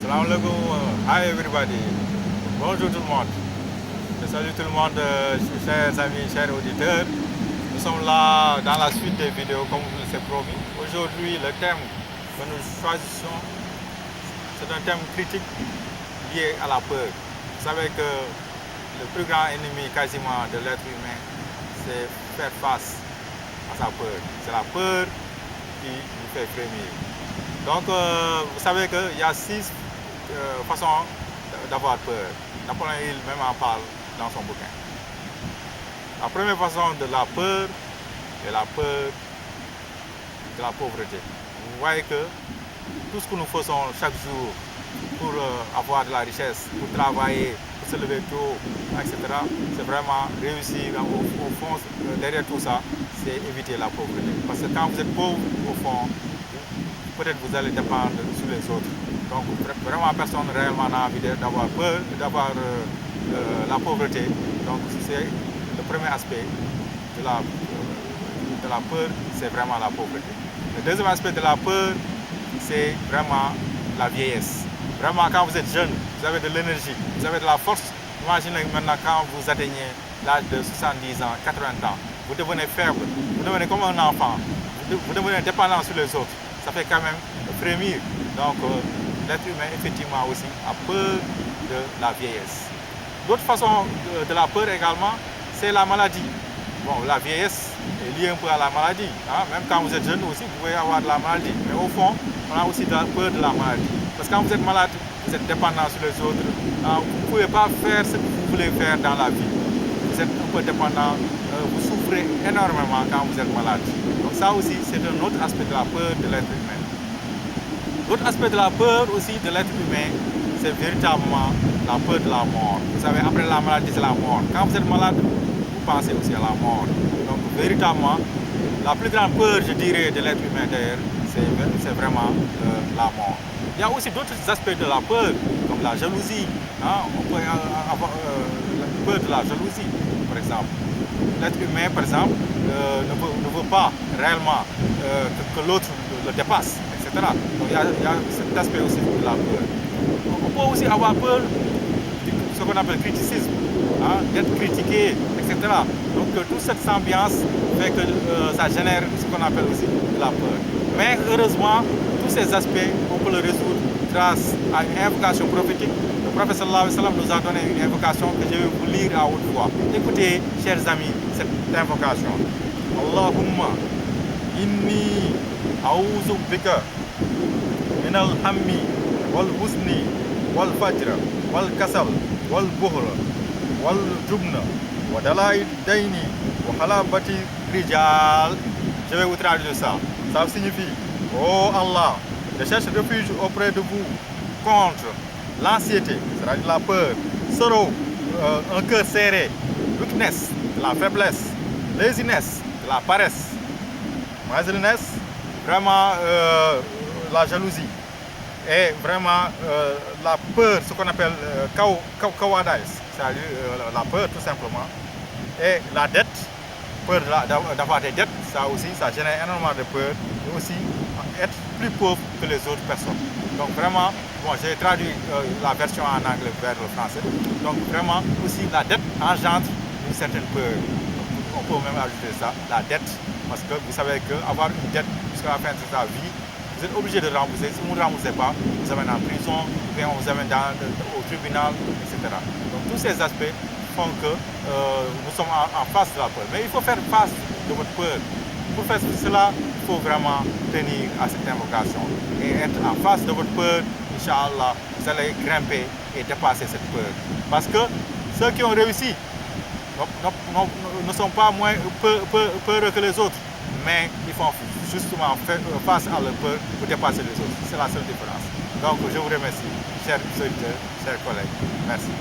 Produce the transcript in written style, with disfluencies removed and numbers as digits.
Salam alaikum. Hi everybody. Bonjour tout le monde. Je salue tout le monde, chers amis, chers auditeurs. Nous sommes là dans la suite des vidéos comme vous le promis. Aujourd'hui, le thème que nous choisissons, c'est un thème critique lié à la peur. Vous savez que le plus grand ennemi quasiment de l'être humain, c'est faire face à sa peur. C'est la peur qui nous fait frémir. Donc, vous savez qu'il y a 6 façons d'avoir peur. Napoléon Hill même en parle dans son bouquin. La première façon de la peur est la peur de la pauvreté. Vous voyez que tout ce que nous faisons chaque jour pour avoir de la richesse, pour travailler, pour se lever tôt, etc., c'est vraiment réussir. Au fond, derrière tout ça, c'est éviter la pauvreté. Parce que quand vous êtes pauvre, au fond, peut-être vous allez dépendre sur les autres. Donc vraiment personne réellement n'a envie d'avoir peur, d'avoir la pauvreté. Donc c'est le premier aspect de la peur, c'est vraiment la pauvreté. Le deuxième aspect de la peur, c'est vraiment la vieillesse. Vraiment quand vous êtes jeune, vous avez de l'énergie, vous avez de la force. Imaginez maintenant quand vous atteignez l'âge de 70 ans, 80 ans, vous devenez faible, vous devenez comme un enfant, vous devenez dépendant sur les autres. Ça fait quand même frémir. Donc, l'être humain, effectivement, aussi a peur de la vieillesse. D'autres façons de la peur également, c'est la maladie. Bon, la vieillesse est liée un peu à la maladie. Hein? Même quand vous êtes jeune aussi, vous pouvez avoir de la maladie. Mais au fond, on a aussi de la peur de la maladie. Parce que quand vous êtes malade, vous êtes dépendant sur les autres. Hein? Vous ne pouvez pas faire ce que vous voulez faire dans la vie. Vous êtes un peu dépendant. Vous souffrez énormément quand vous êtes malade. Donc ça aussi, c'est un autre aspect de la peur de l'être humain. L'autre aspect de la peur aussi de l'être humain, c'est véritablement la peur de la mort. Vous savez, après la maladie, c'est la mort. Quand vous êtes malade, vous pensez aussi à la mort. Donc véritablement, la plus grande peur, je dirais, de l'être humain d'ailleurs, c'est vraiment la mort. Il y a aussi d'autres aspects de la peur, comme la jalousie. Hein? On peut avoir la peur de la jalousie, par exemple. L'être humain, par exemple, ne veut pas réellement que l'autre le dépasse, etc. Donc il y a cet aspect aussi de la peur. On peut aussi avoir peur de ce qu'on appelle criticisme, hein, d'être critiqué, etc. Donc toute cette ambiance fait que ça génère ce qu'on appelle aussi de la peur. Mais heureusement, tous ces aspects, on peut le résoudre grâce à une invocation prophétique. Le prophète sallallahu alayhi wa sallam nous a donné une invocation que je vais vous lire à haute voix. Écoutez, chers amis, cette invocation. Allahumma inni a'udhu bika min al-hammi wal huzni wal fajr wal kasal wal buhl wal jubna wa dala'id dayni wa halabati rijal. Je vais vous traduire ça. Ça signifie: oh Allah, je cherche refuge auprès de vous contre l'anxiété, c'est-à-dire la peur, sorrow, un cœur serré, weakness, la faiblesse, laziness, la paresse, miserliness, vraiment la jalousie, et vraiment la peur, ce qu'on appelle cowardice, c'est-à-dire la peur tout simplement, et la dette, peur d'avoir des dettes, ça aussi, ça génère énormément de peur, et aussi être plus pauvre que les autres personnes. Donc vraiment, bon, j'ai traduit la version en anglais vers le français. Donc vraiment, aussi la dette engendre une certaine peur. On peut même ajouter ça, la dette, parce que vous savez qu'avoir une dette jusqu'à la fin de sa vie, vous êtes obligé de rembourser. Si vous ne remboursez pas, vous amène en prison, ou bien on vous amène au tribunal, etc. Donc tous ces aspects font que nous sommes en face de la peur. Mais il faut faire face de votre peur. Pour faire cela, il faut vraiment tenir à cette invocation et être en face de votre peur. Inch'Allah, vous allez grimper et dépasser cette peur. Parce que ceux qui ont réussi ne sont pas moins peureux que les autres, mais ils font justement face à leur peur pour dépasser les autres. C'est la seule différence. Donc je vous remercie, chers auditeurs, chers collègues. Merci.